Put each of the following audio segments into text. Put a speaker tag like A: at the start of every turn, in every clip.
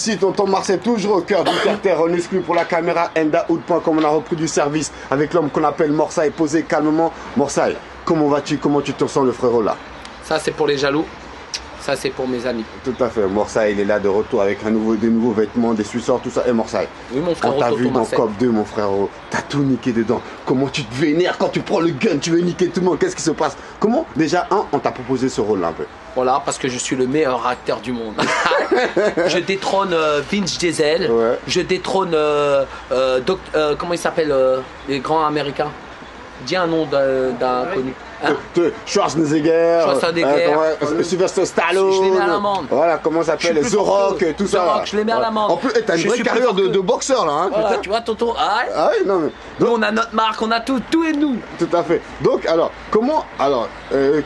A: ici, tonton Marcel, toujours au cœur du terre, on exclut pour la caméra endaoud.com. On a repris du service avec l'homme qu'on appelle Morsaï. Posé calmement. Morsaï, comment vas-tu? Comment tu te sens, le frérot là?
B: Ça, c'est pour les jaloux. Ça, c'est pour mes amis.
A: Tout à fait. Morsaï, il est là de retour avec des nouveaux vêtements, des suisseurs, tout ça. Et Morsaï,
B: oui, mon frère,
A: on t'a vu dans COP 2, mon frérot. T'as tout niqué dedans. Comment tu te vénères quand tu prends le gun? Tu veux niquer tout le monde. Qu'est-ce qui se passe? Comment? Déjà, on t'a proposé ce rôle-là un peu.
B: Voilà, parce que je suis le meilleur acteur du monde. Je détrône Vince Diesel.
A: Ouais.
B: Je détrône, comment il s'appelle, les grands américains. Dis un nom d'un connu. Hein?
A: Schwarzenegger, Sylvester Stallone,
B: je les mets à l'amende.
A: Voilà, comment ça s'appelle, The Rock, tout ça.
B: The Rock, je les mets à l'amende.
A: En plus, t'as une vraie carrière de boxeur là. Hein,
B: voilà, tu vois, tonton.
A: Ah oui, non mais.
B: Donc, nous, on a notre marque, on a tout est nous.
A: Tout à fait. Donc, alors,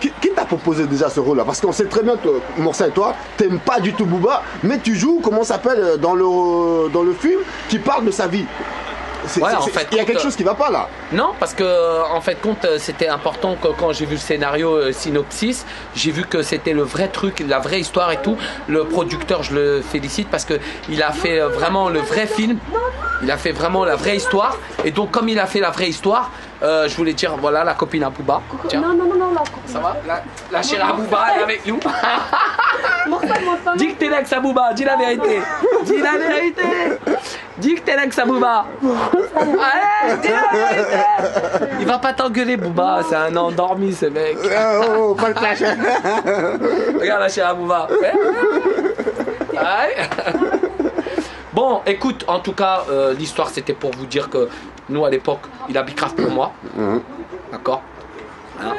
A: qui t'a proposé déjà ce rôle-là? Parce qu'on sait très bien, Morsaï, toi, t'aimes pas du tout Booba, mais tu joues, comment ça s'appelle, dans le film qui parle de sa vie.
B: Ouais, en fait,
A: il y a quelque chose qui va pas là.
B: Non, parce que en fait, compte, c'était important que quand j'ai vu le scénario synopsis, j'ai vu que c'était le vrai truc, la vraie histoire et tout. Le producteur, je le félicite parce que il a fait vraiment le vrai film. Il a fait vraiment la vraie histoire. Et donc, comme il a fait la vraie histoire, je voulais dire, voilà, la copine à Booba. Tiens.
C: Non,
B: ça va? La chérie à Booba, elle est avec nous. Dis que t'es l'ex à Booba, dis la vérité. Dis la vérité. Dis que t'es l'ex à Booba. Allez, dis la vérité. Il va pas t'engueuler, Booba, c'est un endormi ce mec.
A: Oh, pas le clash.
B: Regarde la chérie à Booba. Allez. Bon, écoute, en tout cas, l'histoire c'était pour vous dire que nous à l'époque, il a Bicraft pour moi. D'accord, hein.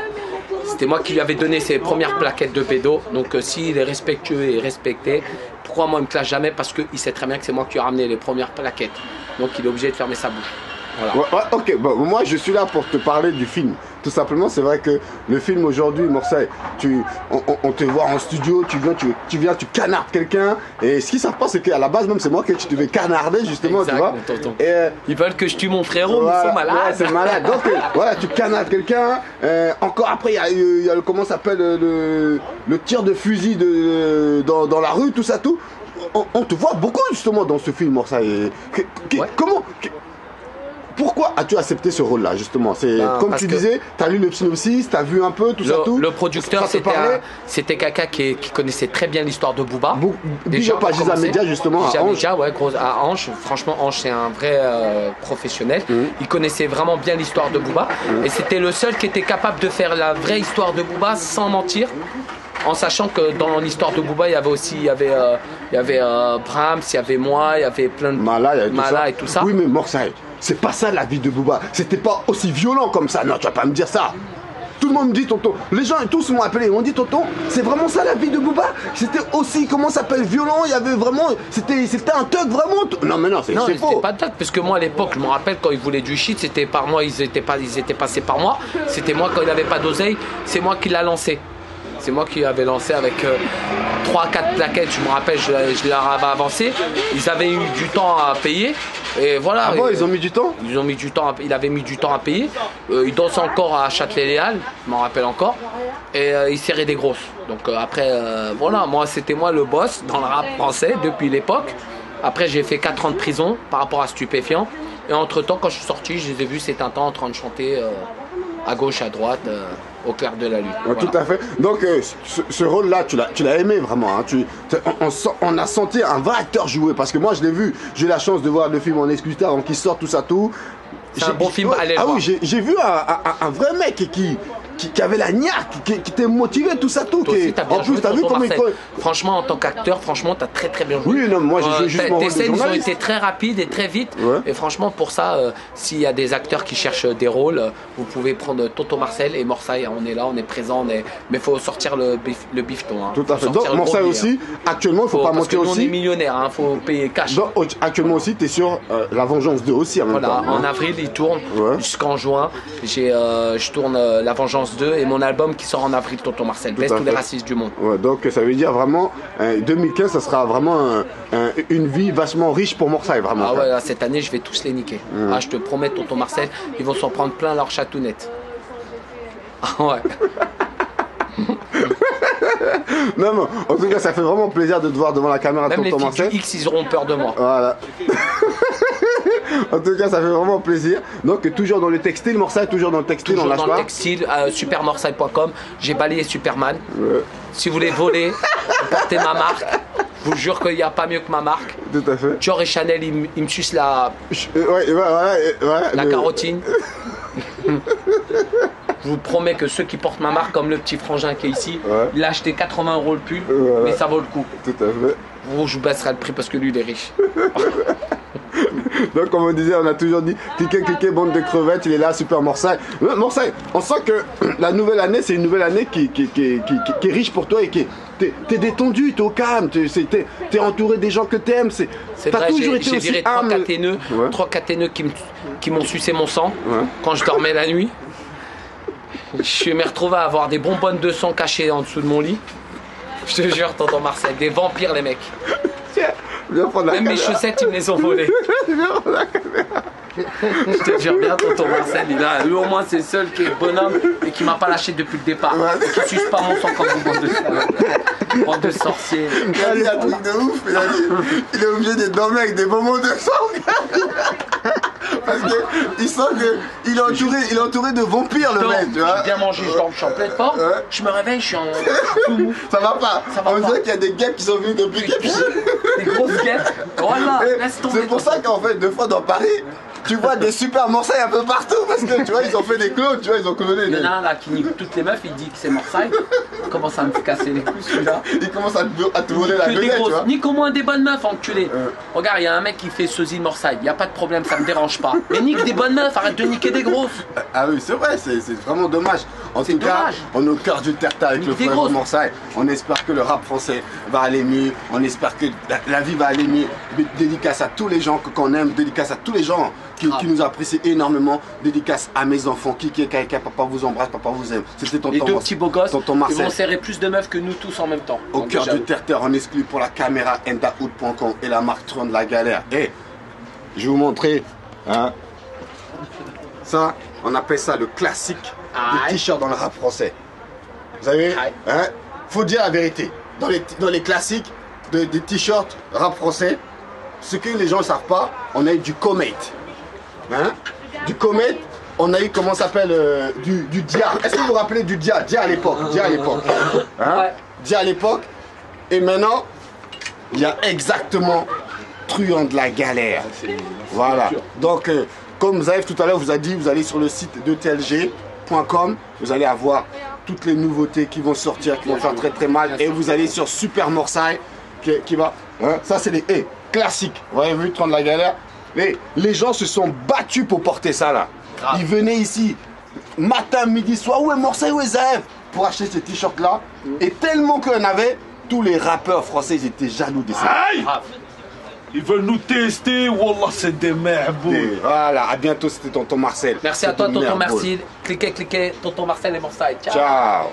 B: C'était moi qui lui avais donné ses premières plaquettes de pédo. Donc s'il est respectueux et respecté, pourquoi moi il me classe jamais? Parce qu'il sait très bien que c'est moi qui lui ai ramené les premières plaquettes. Donc il est obligé de fermer sa bouche. Voilà.
A: Ouais, ok, bon, moi je suis là pour te parler du film. Tout simplement, c'est vrai que le film aujourd'hui, Morsaï, on te voit en studio, tu viens, tu canardes quelqu'un. Et ce qu'ils savent pas, c'est qu'à la base, même c'est moi que tu devais canarder justement,
B: exact,
A: tu vois.
B: Et ils veulent que je tue mon frérot, mais ils sont malades.
A: Ouais, c'est malade. Donc voilà, tu canardes quelqu'un. Encore après, il y a le, comment s'appelle, le tir de fusil dans la rue, tout ça, tout. On te voit beaucoup justement dans ce film, Morsaï. Comment? Pourquoi as-tu accepté ce rôle-là, justement? Comme tu disais, tu as lu le synopsis, tu as vu un peu tout ça, tout.
B: Le producteur, c'était quelqu'un qui connaissait très bien l'histoire de Booba.
A: Déjà, pas Giza Media, justement, à Ange.
B: Ouais, à Ange. Franchement, Ange, c'est un vrai professionnel. Il connaissait vraiment bien l'histoire de Booba. Et c'était le seul qui était capable de faire la vraie histoire de Booba sans mentir. En sachant que dans l'histoire de Booba, il y avait Brahms, il y avait moi, il y avait plein de Mala et tout ça.
A: Oui, mais Morsaï, c'est pas ça la vie de Booba. C'était pas aussi violent comme ça. Non, tu vas pas me dire ça. Tout le monde me dit, tonton. Les gens tous m'ont appelé. Ils m'ont dit, tonton, c'est vraiment ça la vie de Booba? C'était aussi, comment ça s'appelle, violent. Il y avait vraiment. C'était un thug vraiment. Non, mais non, c'est faux. Non,
B: c'était pas thug. Parce que moi, à l'époque, je me rappelle quand ils voulaient du shit, c'était par moi. Ils étaient passés par moi. C'était moi quand il n'avait pas d'oseille. C'est moi qui l'a lancé. C'est moi qui avais lancé avec 3-4 plaquettes, je me rappelle, je leur avais avancé. Ils avaient eu du temps à payer. Et voilà.
A: Ah bon, ils ont mis du temps?
B: Ils ont mis du temps, il avait mis du temps à payer. Il dansait encore à Châtelet-Léal, je m'en rappelle encore. Et il serrait des grosses. Donc après, voilà, c'était moi le boss dans le rap français depuis l'époque. Après, j'ai fait 4 ans de prison par rapport à stupéfiants. Et entre temps, quand je suis sorti, je les ai vus ces Tintin en train de chanter à gauche, à droite. Au clair de la lune.
A: Ouais, voilà. Tout à fait. Donc ce rôle-là, tu l'as aimé vraiment. Hein. On a senti un vrai acteur jouer parce que moi je l'ai vu. J'ai eu la chance de voir le film en exclusivité avant qu'il sorte tout ça tout.
B: C'est un bon film. Allez le voir.
A: Oui, j'ai vu un vrai mec qui avait la niaque, qui était motivé, tout ça, tout.
B: Toi aussi,
A: en plus, t'as vu comment il faut.
B: Franchement, en tant qu'acteur, franchement, t'as très très bien joué.
A: Oui, non, moi j'ai joué juste mon rôle de
B: scènes, ils ont
A: journaliste.
B: été très rapides et très vite.
A: Ouais.
B: Et franchement, pour ça, s'il y a des acteurs qui cherchent des rôles, vous pouvez prendre Tonton Marcel et Morsaï. On est là, on est présent, mais il faut sortir le bifton. Hein.
A: Tout à fait. Donc, Morsaï aussi, actuellement, il faut pas mentir aussi.
B: On est millionnaire, il faut payer cash.
A: Donc, actuellement aussi, t'es sur La Vengeance 2 aussi en même temps.
B: Voilà, en avril, il tourne jusqu'en juin. Je tourne La Vengeance 2 et mon album qui sort en avril, Tonton Marcel, baisse tous les racistes du monde.
A: Ouais, donc ça veut dire vraiment 2015, ça sera vraiment une vie vachement riche pour Morsaï, vraiment.
B: Ah ouais, là, cette année je vais tous les niquer. Ah, je te promets, Tonton Marcel, ils vont s'en prendre plein leur chatounette. Ah ouais.
A: Non, mais en tout cas, ça fait vraiment plaisir de te voir devant la caméra,
B: Même les
A: tonton
B: filles
A: Marcel.
B: du X, ils auront peur de moi.
A: Voilà. En tout cas, ça fait vraiment plaisir. Donc, toujours dans le textile, Morsay, toujours dans le textile,
B: Toujours
A: on lâche
B: dans le
A: pas.
B: textile, supermorsay.com. J'ai balayé Superman.
A: Ouais,
B: Si vous voulez voler, portez ma marque. Je vous jure qu'il n'y a pas mieux que ma marque.
A: tout à fait.
B: Dior et Chanel, ils me sucent la
A: Ouais, voilà,
B: carotine. Je vous promets que ceux qui portent ma marque, comme le petit frangin qui est ici,
A: Ouais.
B: il a acheté 80 € le pull,
A: Voilà.
B: mais ça vaut le coup.
A: Tout à fait.
B: Vous, je vous baisserai le prix parce que lui, il est riche.
A: Donc, comme on disait, on a toujours dit cliquez, bande de crevettes, il est là, super Morsay. Morsay, on sent que la nouvelle année, c'est une nouvelle année qui est riche pour toi et qui t'es détendu, t'es au calme, t'es entouré des gens que t'aimes.
B: C'est
A: T'as
B: vrai,
A: toujours été
B: j'ai
A: aussi
B: viré 3
A: humble.
B: caténeux,
A: Ouais.
B: 3 caténeux qui m'ont sucé mon sang
A: Ouais.
B: quand je dormais la nuit. Je me retrouvé à avoir des bonbonnes de sang cachées en dessous de mon lit. Je te jure, tonton Marcel, des vampires les mecs.
A: Tiens, viens prendre la
B: Même mes
A: caméra.
B: chaussettes, ils me les ont volées.
A: Viens prendre la caméra.
B: Je te jure bien, tonton Marcel, lui au moins c'est le seul qui est bonhomme et qui m'a pas lâché depuis le départ.
A: Ouais.
B: Qui suce pas mon sang comme vous, bande de salopes. Bande de sorciers.
A: Il a dit un truc de ouf, il est obligé d'être dormi avec des moments de sang. Parce qu'il sent qu'il est entouré de vampires, le mec, tu vois.
B: J'ai bien mangé, je suis en pleine forme.
A: Ouais.
B: Je me réveille, je suis en tout mou.
A: Ça va pas.
B: Ça va
A: On
B: pas.
A: dirait qu'il y a des guêpes qui sont venus depuis
B: Des grosses guêpes. Voilà, laisse tomber.
A: C'est pour ça qu'en fait, deux fois dans Paris, tu vois des super Morsay un peu partout parce que tu vois, ils ont fait des clones, tu vois, ils ont cloné.
B: Il y en a un là qui nique toutes les meufs, il dit que c'est Morsay. Il commence à me casser les couilles celui-là.
A: Ils commencent à te voler la
B: Que des
A: vedette, tu
B: grosses.
A: vois.
B: Nique au moins des bonnes meufs, enculé. Regarde, il y a un mec qui fait sosie Morsay. Il n'y a pas de problème, ça me dérange pas. Mais nique des bonnes meufs, arrête de niquer des grosses.
A: Ah oui, c'est vrai, c'est vraiment dommage. En
B: C'est
A: tout cas,
B: dommage.
A: on est au cœur du terre-terre avec
B: Nique
A: le
B: des
A: frère
B: grosses.
A: Morsay. On espère que le rap français va aller mieux. On espère que la vie va aller mieux. Dédicace à tous les gens qu'on aime, dédicace à tous les gens qui nous apprécient énormément. Dédicace à mes enfants. Kiki et Kaika, papa vous embrasse, papa vous aime. C'était
B: Les
A: tonton
B: deux
A: Marcel.
B: petits beaux gosses,
A: Tonton
B: ils
A: Marcel.
B: vont serrer plus de meufs que nous tous en même temps.
A: Au
B: Donc,
A: cœur
B: déjà,
A: du terre-terre, en exclu pour la caméra endaout.com et la marque Tron de la galère. Et je vais vous montrer, hein, ça, on appelle ça le classique
B: Aïe.
A: des t-shirts dans le rap français. Vous savez,
B: Aïe.
A: hein, faut dire la vérité. Dans les classiques des t-shirts rap français, ce que les gens ne savent pas, on a eu du Comet. Hein, du Comet, on a eu, comment ça s'appelle, du Dia. Est-ce que vous vous rappelez du Dia? Dia à l'époque. Dia à l'époque. Hein?
B: Ouais.
A: Dia à l'époque. Et maintenant, il y a exactement Truand de la galère. Voilà. Donc, comme Zaev tout à l'heure vous a dit, vous allez sur le site de tlg.com, vous allez avoir toutes les nouveautés qui vont sortir, qui vont faire très très mal. Et vous allez sur Super Morsay qui va. Hein, ça, c'est des classiques. Vous avez vu, Truand de la galère. Mais les gens se sont battus pour porter ça là.
B: Grave.
A: Ils venaient ici, matin, midi, soir. Où est Morsay, où est Zaev pour acheter ce t-shirt là. Et tellement qu'il y en avait, tous les rappeurs français ils étaient jaloux de ça.
C: Aïe!
B: Grave.
C: Ils veulent nous tester, Wallah, c'est des merdes.
A: Et voilà, à bientôt, c'était tonton Marcel.
B: Merci à toi,
A: C'était
B: tonton
A: Merboul.
B: Merci. Cliquez, tonton Marcel et Morsay. Ciao.
A: Ciao.